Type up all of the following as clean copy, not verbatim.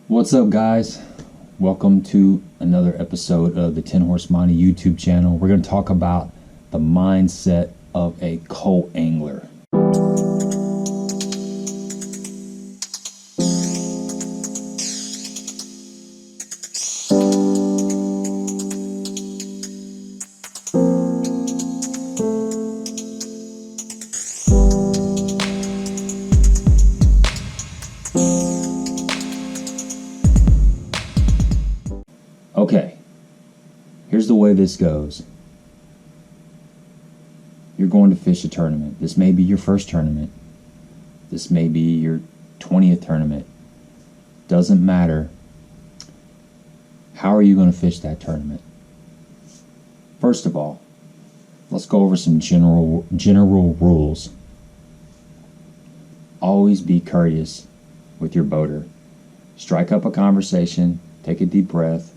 What's up, guys? Welcome to another episode of the 10 Horse Money YouTube channel. We're going to talk about the mindset of a co-angler. Okay, here's the way this goes. You're going to fish a tournament. This may be your first tournament. This may be your 20th tournament. Doesn't matter. How are you going to fish that tournament? First of all, let's go over some general rules. Always be courteous with your boater. Strike up a conversation. Take a deep breath.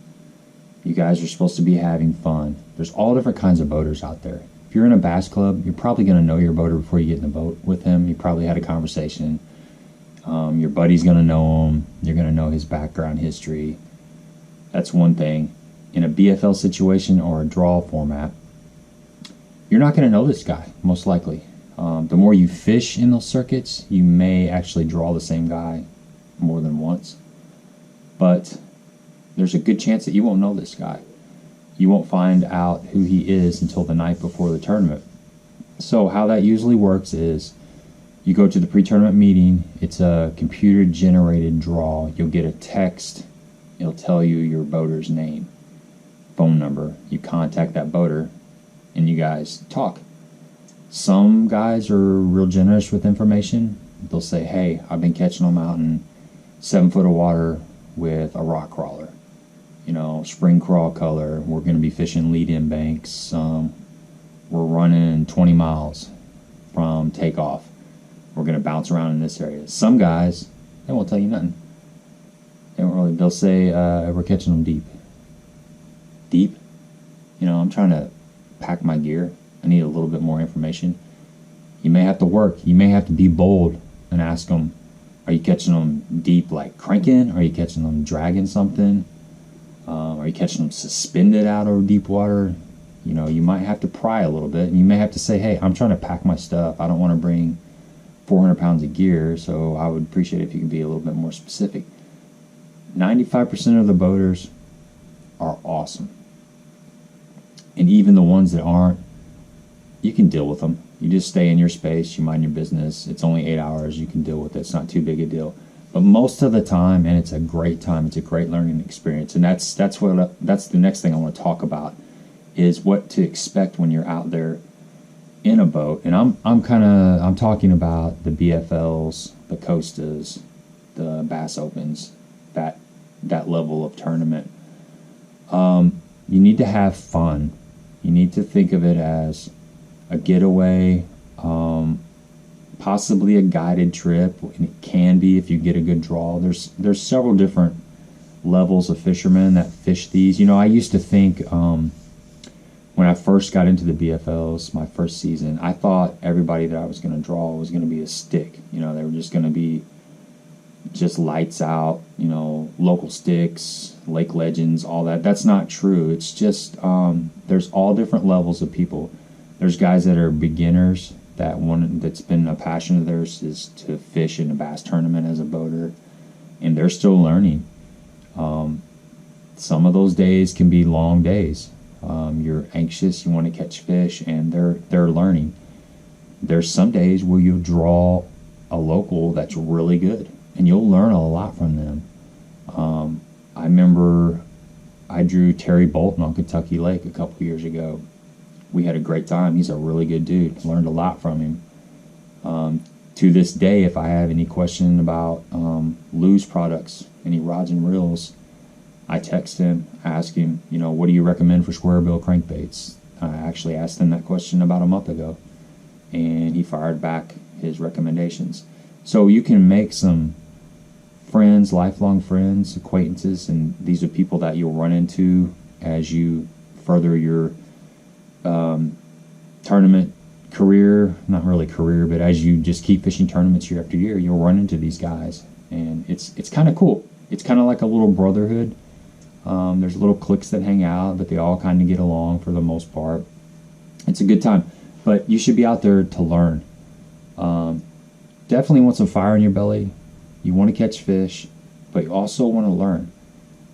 You guys are supposed to be having fun. There's all different kinds of boaters out there. If you're in a bass club, you're probably going to know your boater before you get in the boat with him. You probably had a conversation. Your buddy's going to know him. You're going to know his background history. That's one thing. In a BFL situation or a draw format, you're not going to know this guy, most likely. The more you fish in those circuits, you may actually draw the same guy more than once. But there's a good chance that you won't know this guy. You won't find out who he is until the night before the tournament. So how that usually works is you go to the pre-tournament meeting. It's a computer-generated draw. You'll get a text. It'll tell you your boater's name, phone number. You contact that boater, and you guys talk. Some guys are real generous with information. They'll say, hey, I've been catching them out in 7 foot of water with a rock crawler. You know, spring crawl color. We're going to be fishing lead-in banks. We're running 20 miles from takeoff. We're going to bounce around in this area. Some guys, they won't tell you nothing. They'll say, we're catching them deep. Deep? You know, I'm trying to pack my gear. I need a little bit more information. You may have to work. You may have to be bold and ask them, are you catching them deep like cranking? Are you catching them dragging something? Are you catching them suspended out over deep water? You know, you might have to pry a little bit. And you may have to say, hey, I'm trying to pack my stuff. I don't want to bring 400 pounds of gear, so I would appreciate it if you could be a little bit more specific. 95% of the boaters are awesome. And even the ones that aren't, you can deal with them. You just stay in your space. You mind your business. It's only 8 hours. You can deal with it. It's not too big a deal. But most of the time, and it's a great time, it's a great learning experience, and that's the next thing I want to talk about, is what to expect when you're out there in a boat. And I'm talking about the BFLs, the Costas, the Bass Opens, that level of tournament. You need to have fun. You need to think of it as a getaway. Possibly a guided trip, and it can be if you get a good draw. There's several different levels of fishermen that fish these. You know, I used to think when I first got into the BFLs, my first season, I thought everybody that I was going to draw was going to be a stick. You know, they were just going to be just lights out, you know, local sticks, lake legends, all that. That's not true. It's just there's all different levels of people. There's guys that are beginners. That's been a passion of theirs is to fish in a bass tournament as a boater, and they're still learning. Some of those days can be long days. You're anxious, you want to catch fish, and they're learning. There's some days where you'll draw a local that's really good, and you'll learn a lot from them. I remember I drew Terry Bolton on Kentucky Lake a couple years ago. We had a great time. He's a really good dude. Learned a lot from him. To this day, if I have any question about Lou's products, any rods and reels, I text him, ask him, you know, what do you recommend for square bill crankbaits? I actually asked him that question about a month ago, and he fired back his recommendations. So you can make some friends, lifelong friends, acquaintances, and these are people that you'll run into as you further your tournament career, not really career, but as you just keep fishing tournaments year after year, you'll run into these guys, and it's kind of cool. It's kind of like a little brotherhood. There's little cliques that hang out, but they all kind of get along for the most part. It's a good time, but you should be out there to learn. Definitely want some fire in your belly. You want to catch fish, but you also want to learn.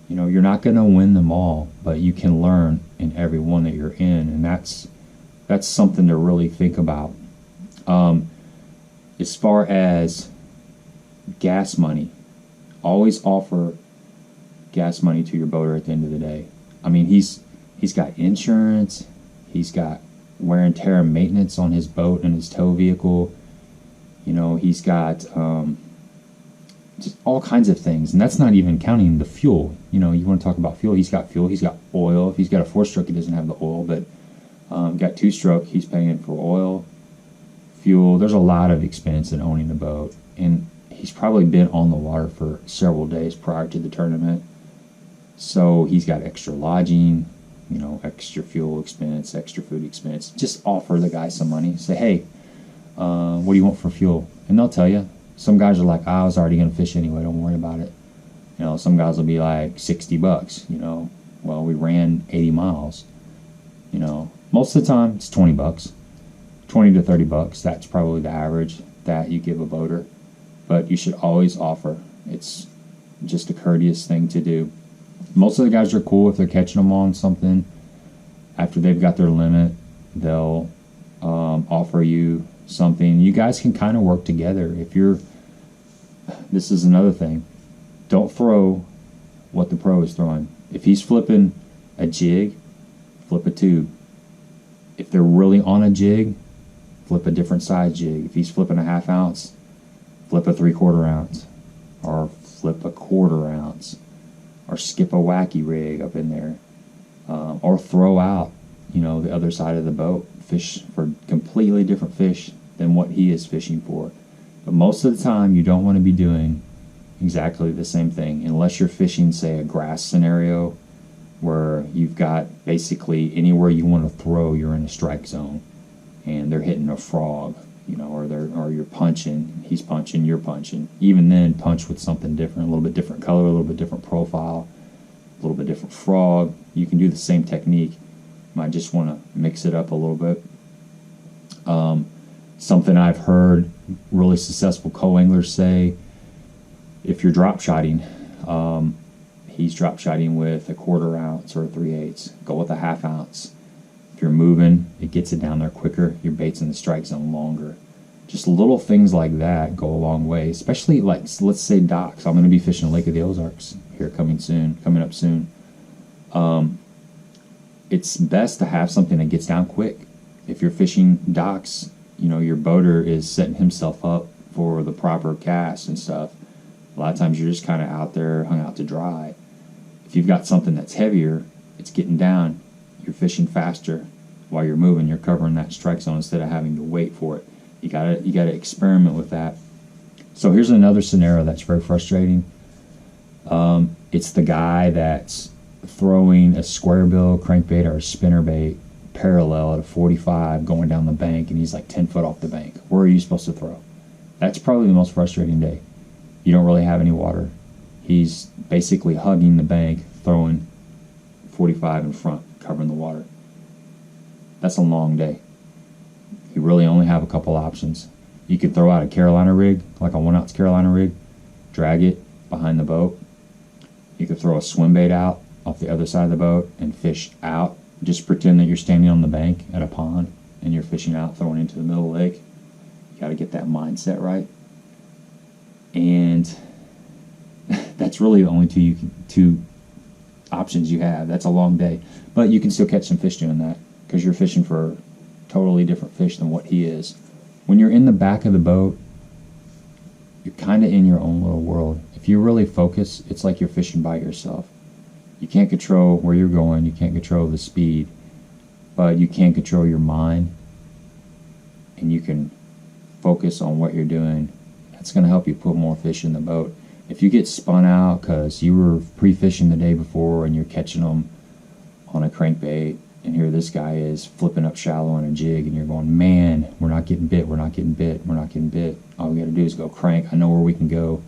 You know, you're not going to win them all, but you can learn in every one that you're in, and that's something to really think about. As far as gas money, always offer gas money to your boater at the end of the day. I mean, he's got insurance, he's got wear and tear and maintenance on his boat and his tow vehicle. You know, he's got just all kinds of things, and that's not even counting the fuel. You know, you want to talk about fuel. He's got fuel. He's got oil. If he's got a 4-stroke, he doesn't have the oil, but got 2-stroke, he's paying for oil, fuel. There's a lot of expense in owning a boat, and he's probably been on the water for several days prior to the tournament. So he's got extra lodging, you know, extra fuel expense, extra food expense. Just offer the guy some money. Say, hey, what do you want for fuel? And they'll tell you. Some guys are like, I was already going to fish anyway, don't worry about it. You know, some guys will be like $60, you know. Well, we ran 80 miles. You know, most of the time it's $20, 20 to $30. That's probably the average that you give a boater. But you should always offer. It's just a courteous thing to do. Most of the guys are cool if they're catching them on something. After they've got their limit, they'll offer you something. You guys can kind of work together. This is another thing. Don't throw what the pro is throwing. If he's flipping a jig, flip a tube. If they're really on a jig, flip a different size jig. If he's flipping a 1/2 ounce, flip a 3/4 ounce, or flip a 1/4 ounce, or skip a wacky rig up in there, or throw out, you know, the other side of the boat. Fish for completely different fish than what he is fishing for. But most of the time, you don't want to be doing exactly the same thing unless you're fishing, say, a grass scenario where you've got basically anywhere you want to throw, you're in a strike zone, and they're hitting a frog, you know, or you're punching, he's punching, you're punching. Even then, punch with something different, a little bit different color, a little bit different profile, a little bit different frog. You can do the same technique. Might just want to mix it up a little bit. Something I've heard really successful co-anglers say, if you're drop shotting, he's drop shotting with a 1/4 ounce or a 3/8. Go with a 1/2 ounce. If you're moving, it gets it down there quicker. Your bait's in the strike zone longer. Just little things like that go a long way, especially like, let's say docks. I'm going to be fishing Lake of the Ozarks here coming up soon. It's best to have something that gets down quick. If you're fishing docks, you know, your boater is setting himself up for the proper cast and stuff. A lot of times you're just kind of out there, hung out to dry. If you've got something that's heavier, it's getting down. You're fishing faster. While you're moving, you're covering that strike zone instead of having to wait for it. You gotta experiment with that. So here's another scenario that's very frustrating. It's the guy that's throwing a square bill crankbait or a spinnerbait parallel at a 45 going down the bank, and he's like 10 foot off the bank. Where are you supposed to throw? That's probably the most frustrating day. You don't really have any water. He's basically hugging the bank, throwing 45 in front, covering the water. That's a long day. You really only have a couple options. You could throw out a Carolina rig, like a 1 ounce Carolina rig, drag it behind the boat. You could throw a swim bait out off the other side of the boat and fish out. Just pretend that you're standing on the bank at a pond and you're fishing out, throwing into the middle of the lake. You got to get that mindset right. And that's really the only two options you have. That's a long day. But you can still catch some fish doing that because you're fishing for totally different fish than what he is. When you're in the back of the boat, you're kind of in your own little world. If you really focus, it's like you're fishing by yourself. You can't control where you're going. You can't control the speed. But you can control your mind. And you can focus on what you're doing. That's going to help you put more fish in the boat. If you get spun out because you were pre-fishing the day before and you're catching them on a crankbait, and here this guy is flipping up shallow on a jig, and you're going, man, we're not getting bit, we're not getting bit, we're not getting bit. All we got to do is go crank. I know where we can go.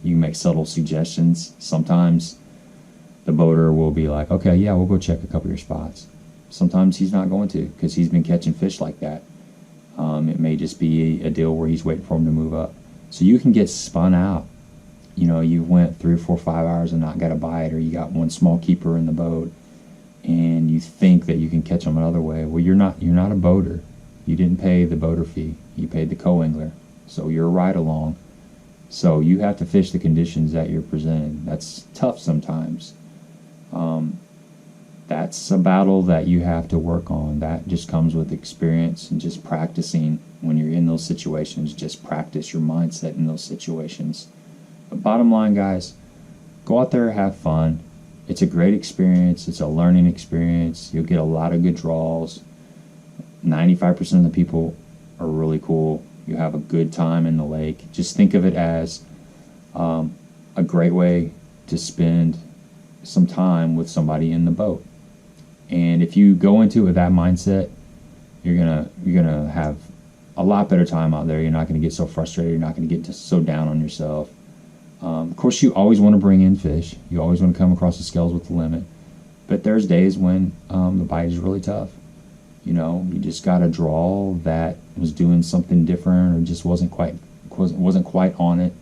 You can make subtle suggestions. Sometimes the boater will be like, okay, yeah, we'll go check a couple of your spots. Sometimes he's not going to, because he's been catching fish like that. It may just be a deal where he's waiting for him to move up. So you can get spun out. You know, you went 3 or 4 or 5 hours and not got a bite, or you got one small keeper in the boat, and you think that you can catch them another way. Well, you're not a boater. You didn't pay the boater fee. You paid the co-angler. So you're a ride-along. So you have to fish the conditions that you're presented. That's tough sometimes. That's a battle that you have to work on. That just comes with experience and just practicing when you're in those situations. Just practice your mindset in those situations. But bottom line, guys, go out there, have fun. It's a great experience. It's a learning experience. You'll get a lot of good draws. 95% of the people are really cool. You have a good time in the lake. Just think of it as a great way to spend some time with somebody in the boat. And if you go into it with that mindset, you're gonna have a lot better time out there. You're not gonna get so frustrated. You're not gonna get so down on yourself. Of course, you always want to bring in fish. You always want to come across the scales with the limit. But there's days when the bite is really tough. You know, you just got a draw that was doing something different, or just wasn't quite on it.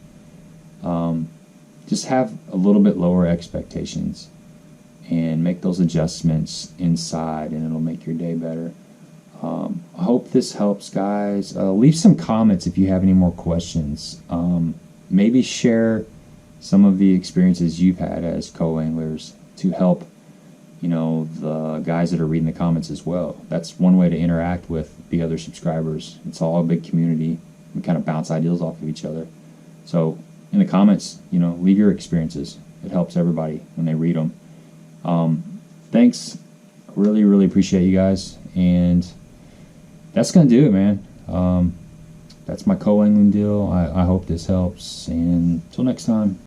Just have a little bit lower expectations and make those adjustments inside, and it'll make your day better. I hope this helps, guys. Leave some comments if you have any more questions. Maybe share some of the experiences you've had as co-anglers to help, you know, the guys that are reading the comments as well. That's one way to interact with the other subscribers. It's all a big community. We kind of bounce ideas off of each other. So in the comments, you know, leave your experiences. It helps everybody when they read them. Thanks. Really, really appreciate you guys. And that's going to do it, man. That's my co-angling deal. I hope this helps. And until next time.